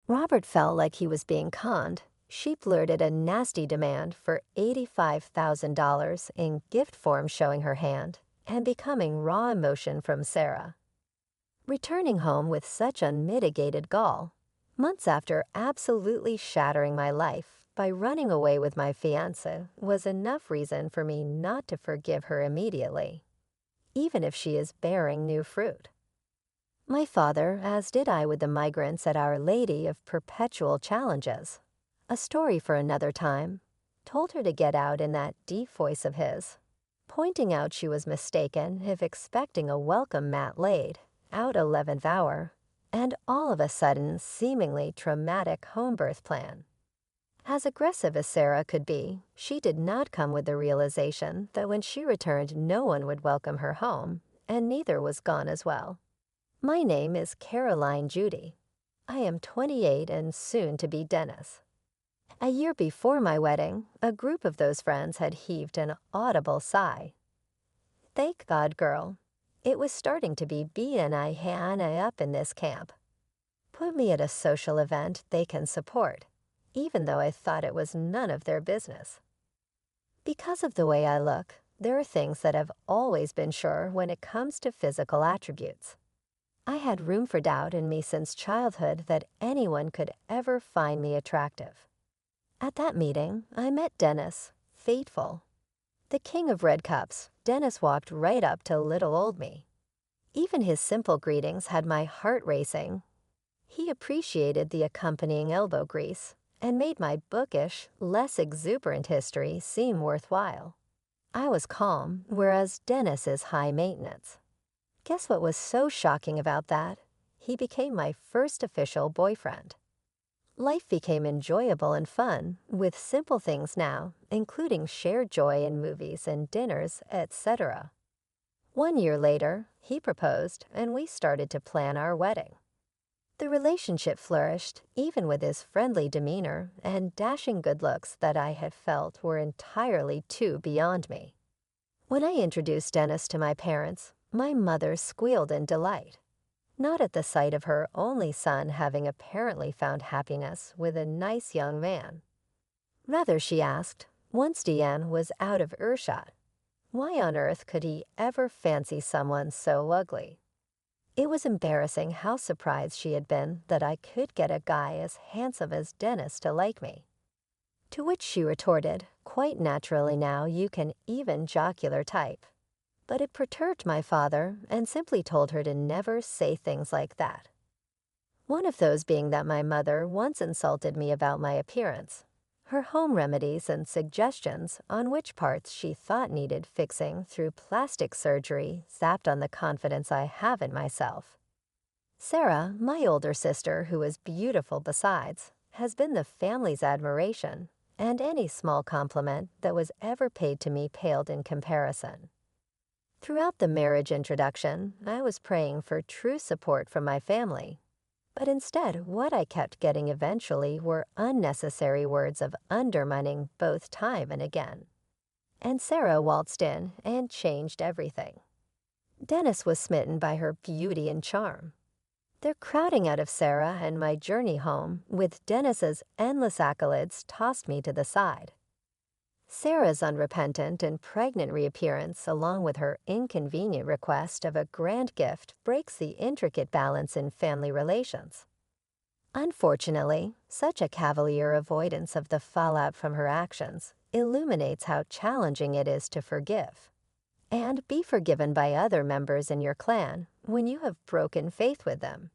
Robert felt like he was being conned. She blurted a nasty demand for $85,000 in gift form, showing her hand and becoming raw emotion from Sarah. Returning home with such unmitigated gall, months after absolutely shattering my life by running away with my fiancé, was enough reason for me not to forgive her immediately, even if she is bearing new fruit. My father, as did I with the migrants at Our Lady of Perpetual Challenges, a story for another time, told her to get out in that deep voice of his, pointing out she was mistaken if expecting a welcome mat laid out 11th hour, and all of a sudden seemingly traumatic home birth plan. As aggressive as Sarah could be, she did not come with the realization that when she returned no one would welcome her home, and neither was gone as well. My name is Caroline Judy. I am 28 and soon to be Dennis. A year before my wedding, a group of those friends had heaved an audible sigh. Thank God, girl. It was starting to be B&I Hannah up in this camp. Put me at a social event they can support, even though I thought it was none of their business. Because of the way I look, there are things that have always been sure when it comes to physical attributes. I had room for doubt in me since childhood that anyone could ever find me attractive. At that meeting, I met Dennis, fateful. The king of red cups, Dennis walked right up to little old me. Even his simple greetings had my heart racing. He appreciated the accompanying elbow grease and made my bookish, less exuberant history seem worthwhile. I was calm, whereas Dennis is high maintenance. Guess what was so shocking about that? He became my first official boyfriend. Life became enjoyable and fun, with simple things now, including shared joy in movies and dinners, etc. 1 year later, he proposed, and we started to plan our wedding. The relationship flourished, even with his friendly demeanor and dashing good looks that I had felt were entirely too beyond me. When I introduced Dennis to my parents, my mother squealed in delight, not at the sight of her only son having apparently found happiness with a nice young man. Rather, she asked, once Deanne was out of earshot, why on earth could he ever fancy someone so ugly? It was embarrassing how surprised she had been that I could get a guy as handsome as Dennis to like me. To which she retorted, quite naturally now you can even jocular type. But it perturbed my father and simply told her to never say things like that. One of those being that my mother once insulted me about my appearance, her home remedies and suggestions on which parts she thought needed fixing through plastic surgery zapped on the confidence I have in myself. Sarah, my older sister, who is beautiful besides, has been the family's admiration, and any small compliment that was ever paid to me paled in comparison. Throughout the marriage introduction, I was praying for true support from my family. But instead, what I kept getting eventually were unnecessary words of undermining both time and again. And Sarah waltzed in and changed everything. Dennis was smitten by her beauty and charm. Their crowding out of Sarah and my journey home with Dennis's endless accolades tossed me to the side. Sarah's unrepentant and pregnant reappearance, along with her inconvenient request of a grand gift, breaks the intricate balance in family relations. Unfortunately, such a cavalier avoidance of the fallout from her actions illuminates how challenging it is to forgive and be forgiven by other members in your clan when you have broken faith with them.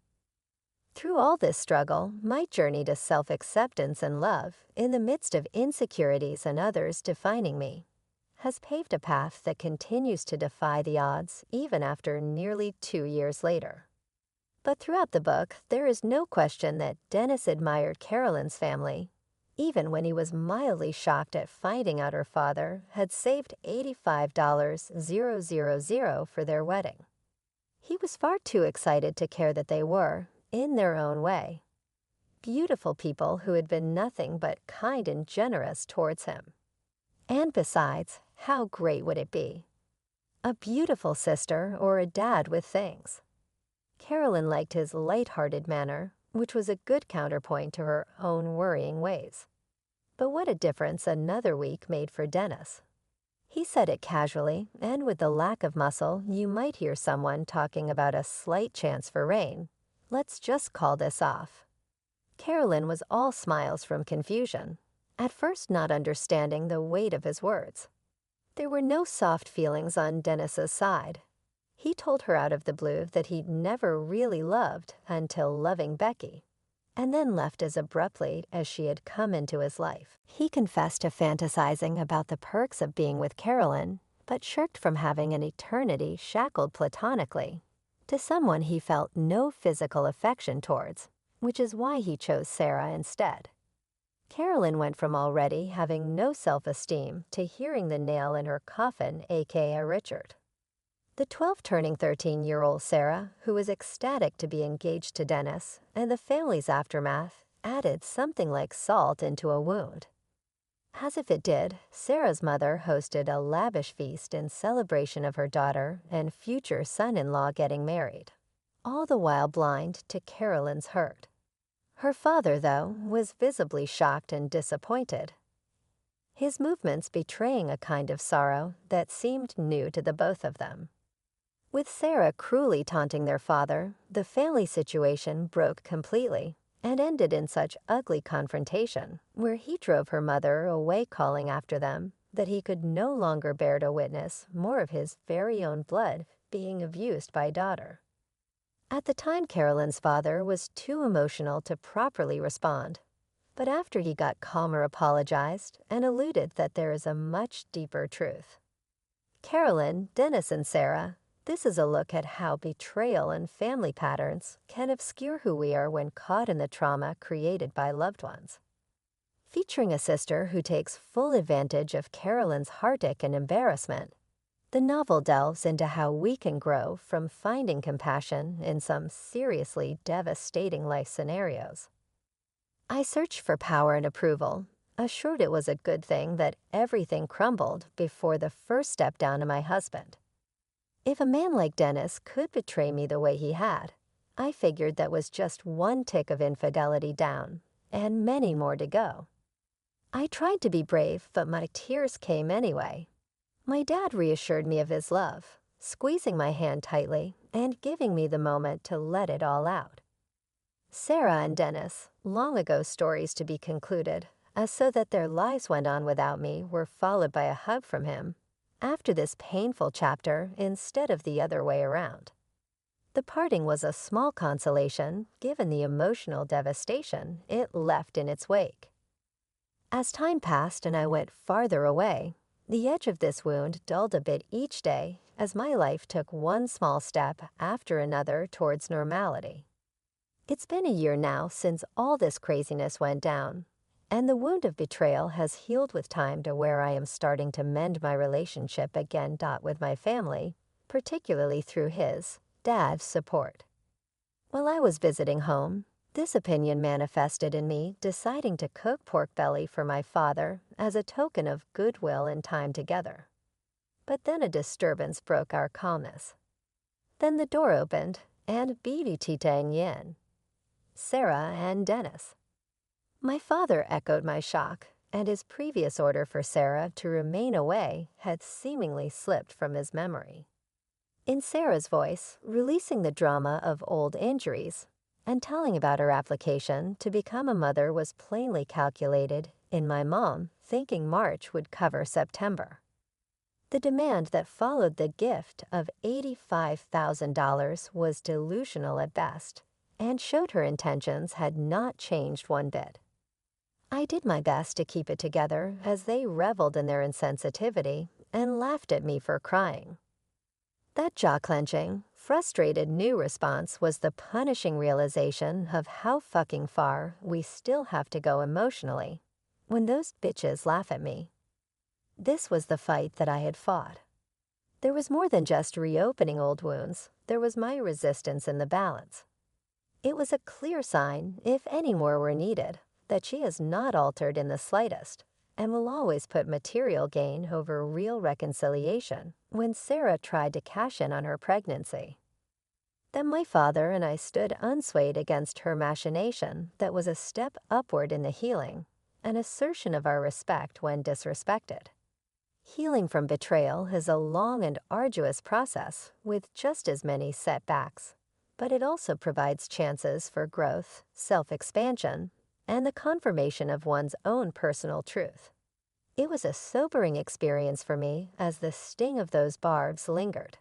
Through all this struggle, my journey to self-acceptance and love, in the midst of insecurities and others defining me, has paved a path that continues to defy the odds even after nearly 2 years later. But throughout the book, there is no question that Dennis admired Carolyn's family, even when he was mildly shocked at finding out her father had saved $85,000 for their wedding. He was far too excited to care that they were, in their own way, beautiful people who had been nothing but kind and generous towards him. And besides, how great would it be? A beautiful sister or a dad with things. Carolyn liked his light-hearted manner, which was a good counterpoint to her own worrying ways. But what a difference another week made for Dennis. He said it casually, and with the lack of muscle, you might hear someone talking about a slight chance for rain. Let's just call this off. Carolyn was all smiles from confusion, at first not understanding the weight of his words. There were no soft feelings on Dennis's side. He told her out of the blue that he'd never really loved until loving Becky, and then left as abruptly as she had come into his life. He confessed to fantasizing about the perks of being with Carolyn, but shirked from having an eternity shackled platonically to someone he felt no physical affection towards, which is why he chose Sarah instead. Carolyn went from already having no self-esteem to hearing the nail in her coffin, aka Richard. The 12 turning 13-year-old Sarah, who was ecstatic to be engaged to Dennis, and the family's aftermath added something like salt into a wound. As if it did, Sarah's mother hosted a lavish feast in celebration of her daughter and future son-in-law getting married, all the while blind to Carolyn's hurt. Her father, though, was visibly shocked and disappointed, his movements betraying a kind of sorrow that seemed new to the both of them. With Sarah cruelly taunting their father, the family situation broke completely and ended in such ugly confrontation, where he drove her mother away calling after them that he could no longer bear to witness more of his very own blood being abused by daughter. At the time, Carolyn's father was too emotional to properly respond, but after he got calmer apologized and alluded that there is a much deeper truth. Carolyn, Dennis, and Sarah, this is a look at how betrayal and family patterns can obscure who we are when caught in the trauma created by loved ones. Featuring a sister who takes full advantage of Carolyn's heartache and embarrassment, the novel delves into how we can grow from finding compassion in some seriously devastating life scenarios. I searched for power and approval, assured it was a good thing that everything crumbled before the first step down to my husband. If a man like Dennis could betray me the way he had, I figured that was just one tick of infidelity down, and many more to go. I tried to be brave, but my tears came anyway. My dad reassured me of his love, squeezing my hand tightly and giving me the moment to let it all out. Sarah and Dennis, long ago stories to be concluded, so that their lives went on without me, were followed by a hug from him after this painful chapter instead of the other way around. The parting was a small consolation given the emotional devastation it left in its wake. As time passed and I went farther away, the edge of this wound dulled a bit each day as my life took one small step after another towards normality. It's been a year now since all this craziness went down, and the wound of betrayal has healed with time to where I am starting to mend my relationship again with my family, particularly through his, Dad's, support. While I was visiting home, this opinion manifested in me deciding to cook pork belly for my father as a token of goodwill and time together. But then a disturbance broke our calmness. Then the door opened, and Bibi Titang Yen, Sarah and Dennis. My father echoed my shock, and his previous order for Sarah to remain away had seemingly slipped from his memory. In Sarah's voice, releasing the drama of old injuries and telling about her application to become a mother was plainly calculated in my mom thinking March would cover September. The demand that followed the gift of $85,000 was delusional at best, and showed her intentions had not changed one bit. I did my best to keep it together as they reveled in their insensitivity and laughed at me for crying. That jaw-clenching, frustrated new response was the punishing realization of how fucking far we still have to go emotionally when those bitches laugh at me. This was the fight that I had fought. There was more than just reopening old wounds. There was my resistance in the balance. It was a clear sign, if any more were needed, that she has not altered in the slightest, and will always put material gain over real reconciliation when Sarah tried to cash in on her pregnancy. Then my father and I stood unswayed against her machination that was a step upward in the healing, an assertion of our respect when disrespected. Healing from betrayal is a long and arduous process with just as many setbacks, but it also provides chances for growth, self-expansion, and the confirmation of one's own personal truth. It was a sobering experience for me as the sting of those barbs lingered.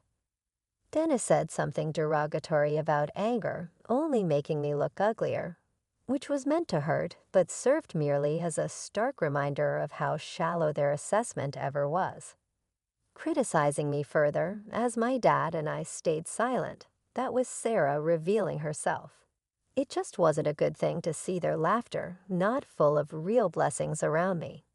Dennis said something derogatory about anger, only making me look uglier, which was meant to hurt but served merely as a stark reminder of how shallow their assessment ever was. Criticizing me further, as my dad and I stayed silent, that was Sarah revealing herself. It just wasn't a good thing to see their laughter not full of real blessings around me.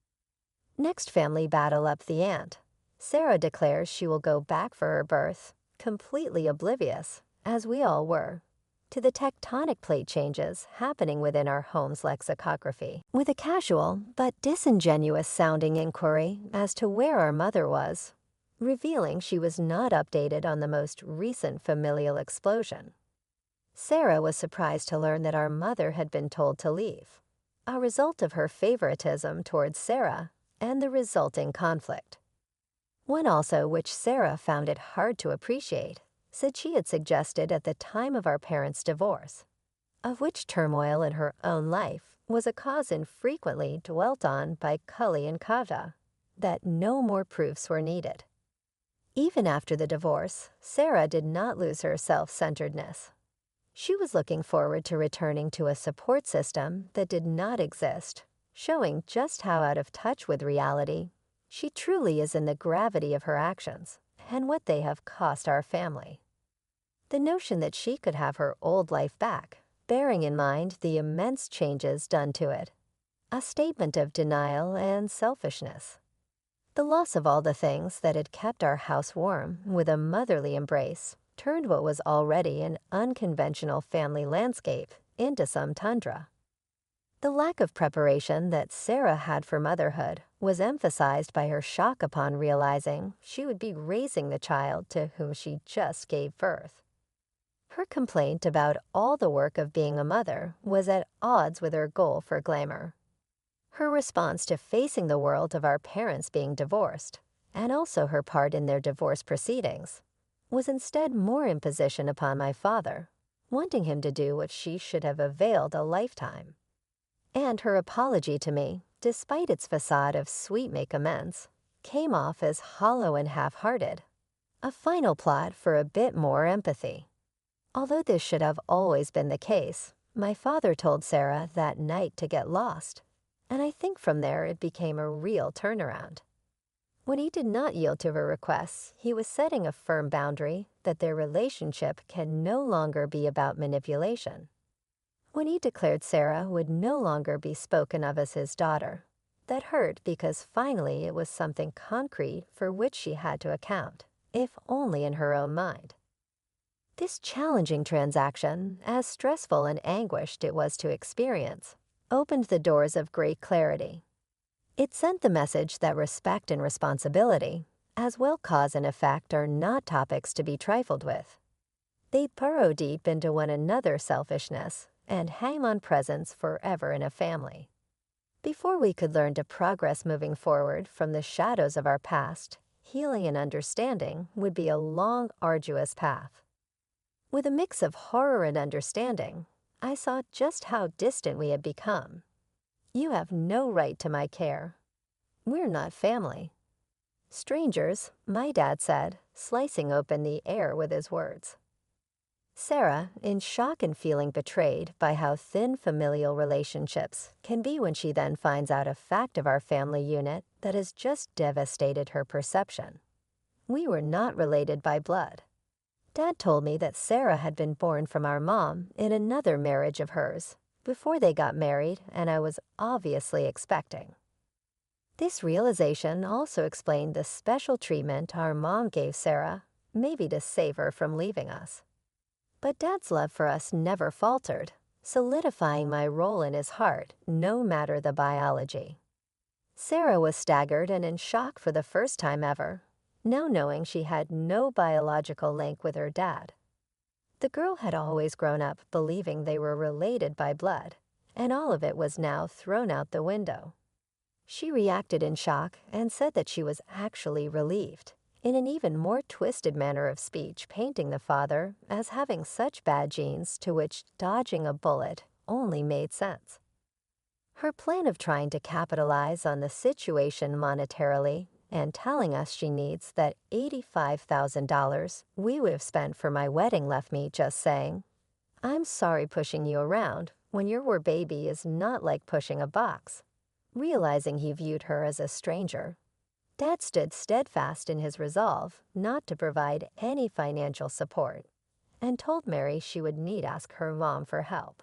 Next family battle up the ante. Sarah declares she will go back for her birth, completely oblivious, as we all were, to the tectonic plate changes happening within our home's lexicography. With a casual but disingenuous-sounding inquiry as to where our mother was, revealing she was not updated on the most recent familial explosion. Sarah was surprised to learn that our mother had been told to leave, a result of her favoritism towards Sarah and the resulting conflict. One also which Sarah found it hard to appreciate, said she had suggested at the time of our parents' divorce, of which turmoil in her own life was a cause infrequently dwelt on by Cully and Kavda, that no more proofs were needed. Even after the divorce, Sarah did not lose her self-centeredness. She was looking forward to returning to a support system that did not exist, showing just how out of touch with reality she truly is in the gravity of her actions and what they have cost our family. The notion that she could have her old life back, bearing in mind the immense changes done to it, a statement of denial and selfishness. The loss of all the things that had kept our house warm with a motherly embrace turned what was already an unconventional family landscape into some tundra. The lack of preparation that Sarah had for motherhood was emphasized by her shock upon realizing she would be raising the child to whom she just gave birth. Her complaint about all the work of being a mother was at odds with her goal for glamour. Her response to facing the world of our parents being divorced, and also her part in their divorce proceedings, was instead more imposition upon my father, wanting him to do what she should have availed a lifetime. And her apology to me, despite its facade of sweet make amends, came off as hollow and half-hearted, a final plot for a bit more empathy. Although this should have always been the case, my father told Sarah that night to get lost, and I think from there it became a real turnaround. When he did not yield to her requests, he was setting a firm boundary that their relationship can no longer be about manipulation. When he declared Sarah would no longer be spoken of as his daughter, that hurt because finally it was something concrete for which she had to account, if only in her own mind. This challenging transaction, as stressful and anguished it was to experience, opened the doors of great clarity. It sent the message that respect and responsibility, as well cause and effect, are not topics to be trifled with. They burrow deep into one another's selfishness and hang on presence forever in a family. Before we could learn to progress moving forward from the shadows of our past, healing and understanding would be a long, arduous path. With a mix of horror and understanding, I saw just how distant we had become. You have no right to my care. We're not family. Strangers, my dad said, slicing open the air with his words. Sarah, in shock and feeling betrayed by how thin familial relationships can be when she then finds out a fact of our family unit that has just devastated her perception. We were not related by blood. Dad told me that Sarah had been born from our mom in another marriage of hers, before they got married, and I was obviously expecting. This realization also explained the special treatment our mom gave Sarah, maybe to save her from leaving us. But Dad's love for us never faltered, solidifying my role in his heart, no matter the biology. Sarah was staggered and in shock for the first time ever, now knowing she had no biological link with her dad. The girl had always grown up believing they were related by blood, and all of it was now thrown out the window. She reacted in shock and said that she was actually relieved, in an even more twisted manner of speech, painting the father as having such bad genes to which dodging a bullet only made sense. Her plan of trying to capitalize on the situation monetarily and telling us she needs that $85,000 we would have spent for my wedding left me just saying, "I'm sorry pushing you around when your baby is not like pushing a box." Realizing he viewed her as a stranger, Dad stood steadfast in his resolve not to provide any financial support and told Mary she would need ask her mom for help.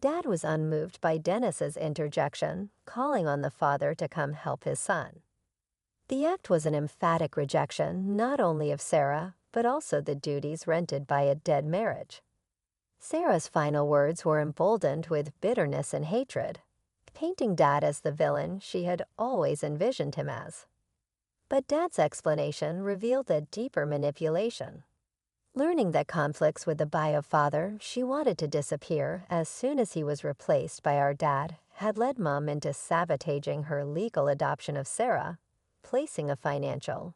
Dad was unmoved by Dennis's interjection, calling on the father to come help his son. The act was an emphatic rejection not only of Sarah, but also the duties rented by a dead marriage. Sarah's final words were emboldened with bitterness and hatred, painting Dad as the villain she had always envisioned him as. But Dad's explanation revealed a deeper manipulation. Learning that conflicts with the bio father she wanted to disappear as soon as he was replaced by our dad had led Mom into sabotaging her legal adoption of Sarah, placing a financial.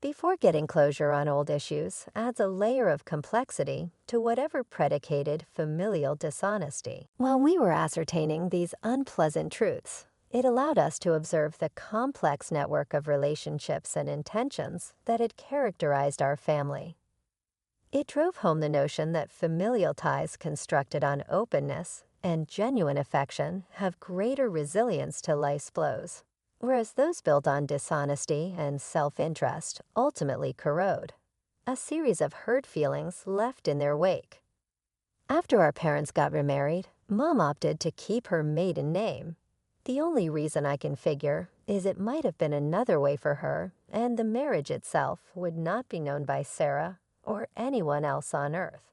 Before getting closure on old issues adds a layer of complexity to whatever predicated familial dishonesty. While we were ascertaining these unpleasant truths, it allowed us to observe the complex network of relationships and intentions that had characterized our family. It drove home the notion that familial ties constructed on openness and genuine affection have greater resilience to life's blows, whereas those built on dishonesty and self-interest ultimately corrode, a series of hurt feelings left in their wake. After our parents got remarried, Mom opted to keep her maiden name. The only reason I can figure is it might have been another way for her, and the marriage itself would not be known by Sarah or anyone else on earth.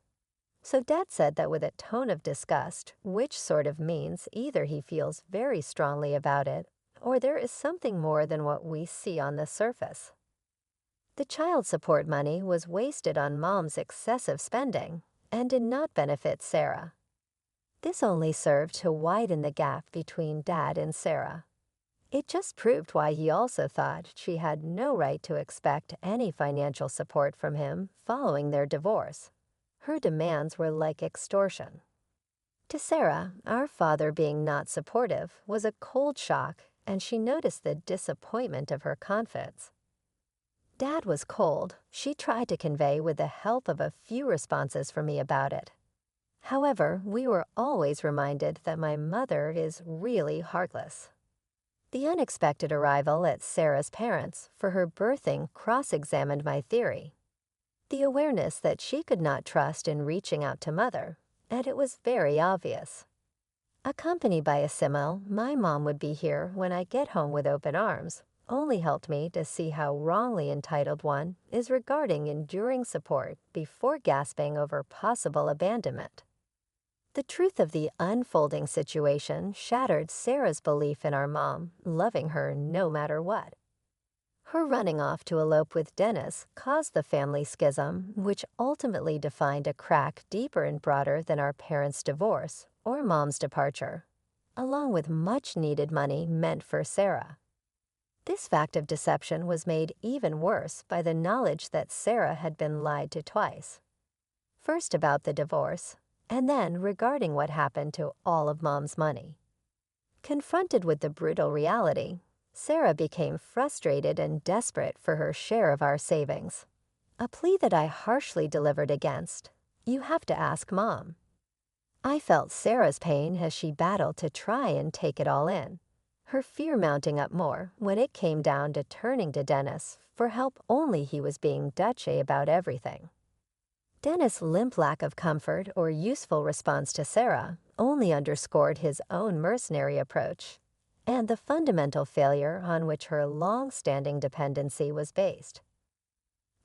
So Dad said that with a tone of disgust, which sort of means either he feels very strongly about it, or there is something more than what we see on the surface. The child support money was wasted on Mom's excessive spending and did not benefit Sarah. This only served to widen the gap between Dad and Sarah. It just proved why he also thought she had no right to expect any financial support from him following their divorce. Her demands were like extortion. To Sarah, our father being not supportive was a cold shock, and she noticed the disappointment of her confidence. Dad was cold, she tried to convey with the help of a few responses from me about it. However, we were always reminded that my mother is really heartless. The unexpected arrival at Sarah's parents for her birthing cross-examined my theory. The awareness that she could not trust in reaching out to Mother, and it was very obvious. Accompanied by a simile, my mom would be here when I get home with open arms, only helped me to see how wrongly entitled one is regarding enduring support before gasping over possible abandonment. The truth of the unfolding situation shattered Sarah's belief in our mom loving her no matter what. Her running off to elope with Dennis caused the family schism, which ultimately defined a crack deeper and broader than our parents' divorce or Mom's departure, along with much-needed money meant for Sarah. This fact of deception was made even worse by the knowledge that Sarah had been lied to twice. First about the divorce, and then regarding what happened to all of Mom's money. Confronted with the brutal reality, Sarah became frustrated and desperate for her share of our savings, a plea that I harshly delivered against. You have to ask Mom. I felt Sarah's pain as she battled to try and take it all in, her fear mounting up more when it came down to turning to Dennis for help only he was being Dutchy about everything. Dennis' limp lack of comfort or useful response to Sarah only underscored his own mercenary approach and the fundamental failure on which her long-standing dependency was based.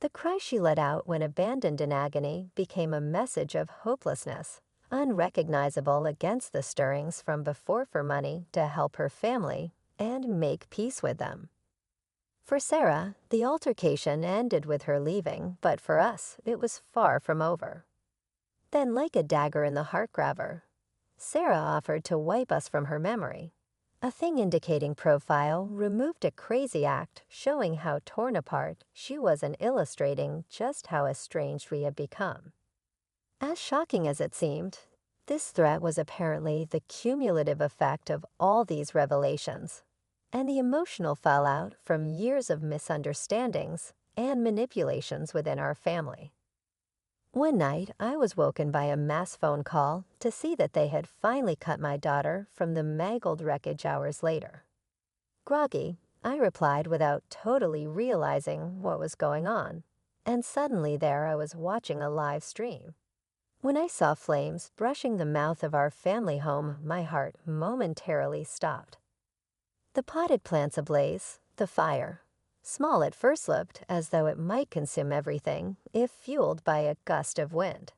The cry she let out when abandoned in agony became a message of hopelessness, unrecognizable against the stirrings from before for money to help her family and make peace with them. For Sarah, the altercation ended with her leaving, but for us, it was far from over. Then, like a dagger in the heart grabber, Sarah offered to wipe us from her memory. A thing indicating profile removed a crazy act showing how torn apart she was and illustrating just how estranged we had become. As shocking as it seemed, this threat was apparently the cumulative effect of all these revelations and the emotional fallout from years of misunderstandings and manipulations within our family. One night, I was woken by a mass phone call to see that they had finally cut my daughter from the mangled wreckage hours later. Groggy, I replied without totally realizing what was going on, and suddenly there I was watching a live stream. When I saw flames brushing the mouth of our family home, my heart momentarily stopped. The potted plants ablaze, the fire, small at first, looked as though it might consume everything if fueled by a gust of wind.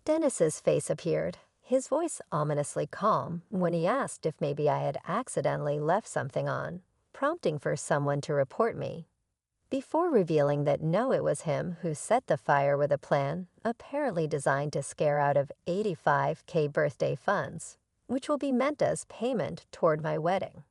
Dennis's face appeared, his voice ominously calm, when he asked if maybe I had accidentally left something on, prompting for someone to report me, before revealing that no, it was him who set the fire with a plan apparently designed to scare out of $85K birthday funds, which will be meant as payment toward my wedding.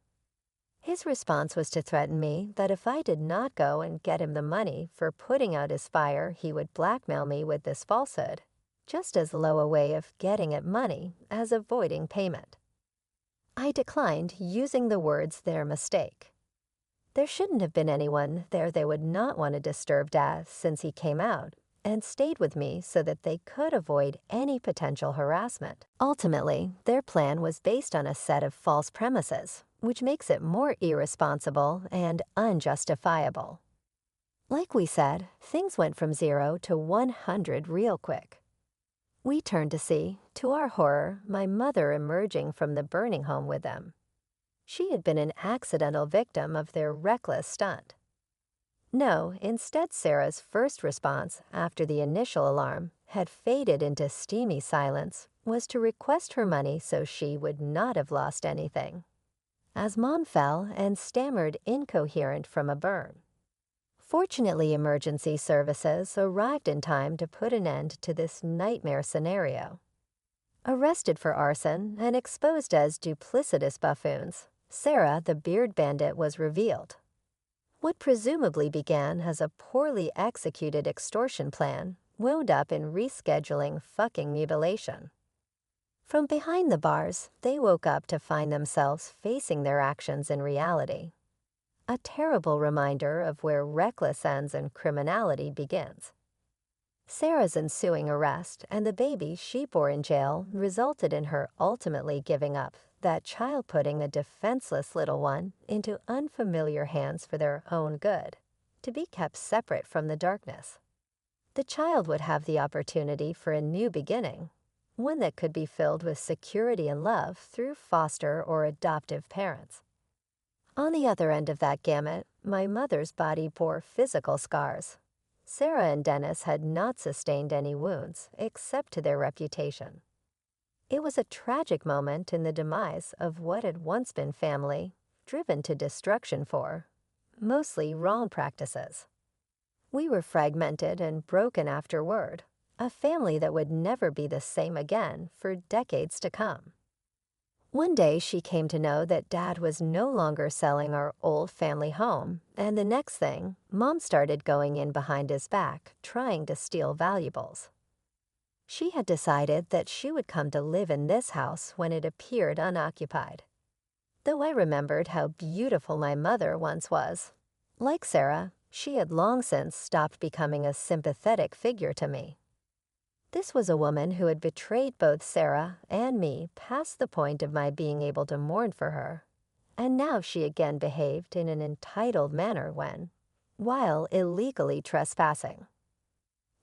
His response was to threaten me that if I did not go and get him the money for putting out his fire, he would blackmail me with this falsehood, just as low a way of getting at money as avoiding payment. I declined, using the words "their mistake." There shouldn't have been anyone there they would not want to disturb Dad since he came out and stayed with me so that they could avoid any potential harassment. Ultimately, their plan was based on a set of false premises, which makes it more irresponsible and unjustifiable. Like we said, things went from 0 to 100 real quick. We turned to see, to our horror, my mother emerging from the burning home with them. She had been an accidental victim of their reckless stunt. No, instead, Sarah's first response after the initial alarm had faded into steamy silence was to request her money so she would not have lost anything, as Mom fell and stammered incoherent from a burn. Fortunately, emergency services arrived in time to put an end to this nightmare scenario. Arrested for arson and exposed as duplicitous buffoons, Sarah, the beard bandit, was revealed. What presumably began as a poorly executed extortion plan wound up in rescheduling fucking mutilation. From behind the bars, they woke up to find themselves facing their actions in reality. A terrible reminder of where reckless ends and criminality begins. Sarah's ensuing arrest and the baby she bore in jail resulted in her ultimately giving up that child, putting a defenseless little one into unfamiliar hands for their own good, to be kept separate from the darkness. The child would have the opportunity for a new beginning, one that could be filled with security and love through foster or adoptive parents. On the other end of that gamut, my mother's body bore physical scars. Sarah and Dennis had not sustained any wounds except to their reputation. It was a tragic moment in the demise of what had once been family, driven to destruction for, mostly wrong practices. We were fragmented and broken afterward, a family that would never be the same again for decades to come. One day she came to know that Dad was no longer selling our old family home, and the next thing, Mom started going in behind his back, trying to steal valuables. She had decided that she would come to live in this house when it appeared unoccupied. Though I remembered how beautiful my mother once was, like Sarah, she had long since stopped becoming a sympathetic figure to me. This was a woman who had betrayed both Sarah and me past the point of my being able to mourn for her, and now she again behaved in an entitled manner when, while illegally trespassing,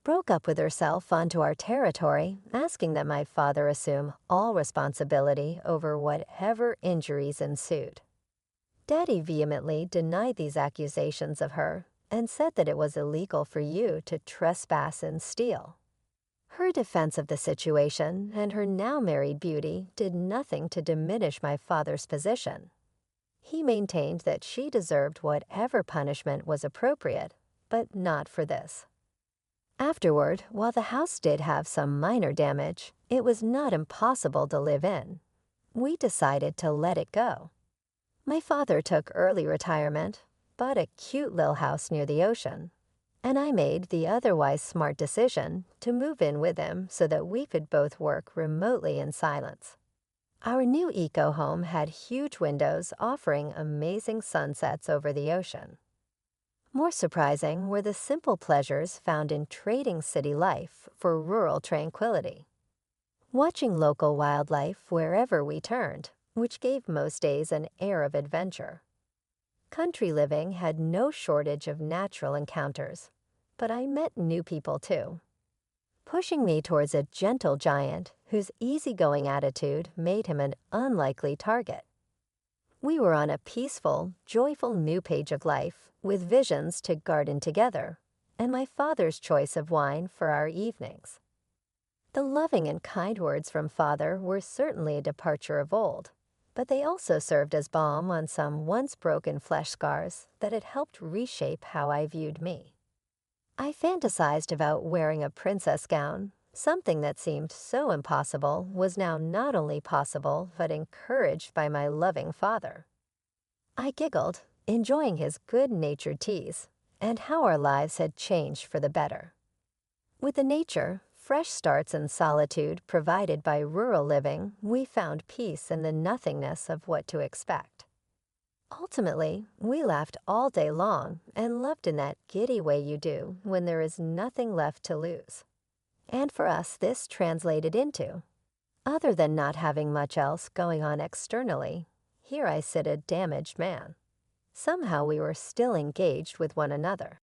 broke up with herself onto our territory, asking that my father assume all responsibility over whatever injuries ensued. Daddy vehemently denied these accusations of her and said that it was illegal for you to trespass and steal. Her defense of the situation and her now married beauty did nothing to diminish my father's position. He maintained that she deserved whatever punishment was appropriate, but not for this. Afterward, while the house did have some minor damage, it was not impossible to live in. We decided to let it go. My father took early retirement, bought a cute little house near the ocean, and I made the otherwise smart decision to move in with him so that we could both work remotely in silence. Our new eco-home had huge windows offering amazing sunsets over the ocean. More surprising were the simple pleasures found in trading city life for rural tranquility. Watching local wildlife wherever we turned, which gave most days an air of adventure. Country living had no shortage of natural encounters, but I met new people too, pushing me towards a gentle giant whose easygoing attitude made him an unlikely target. We were on a peaceful, joyful new page of life with visions to garden together, and my father's choice of wine for our evenings. The loving and kind words from father were certainly a departure of old, but they also served as balm on some once broken flesh scars that had helped reshape how I viewed me. I fantasized about wearing a princess gown. Something that seemed so impossible was now not only possible but encouraged by my loving father. I giggled, enjoying his good-natured tease, and how our lives had changed for the better. With the nature, fresh starts and solitude provided by rural living, we found peace in the nothingness of what to expect. Ultimately, we laughed all day long and loved in that giddy way you do when there is nothing left to lose. And for us, this translated into, other than not having much else going on externally, here I sit a damaged man. Somehow we were still engaged with one another.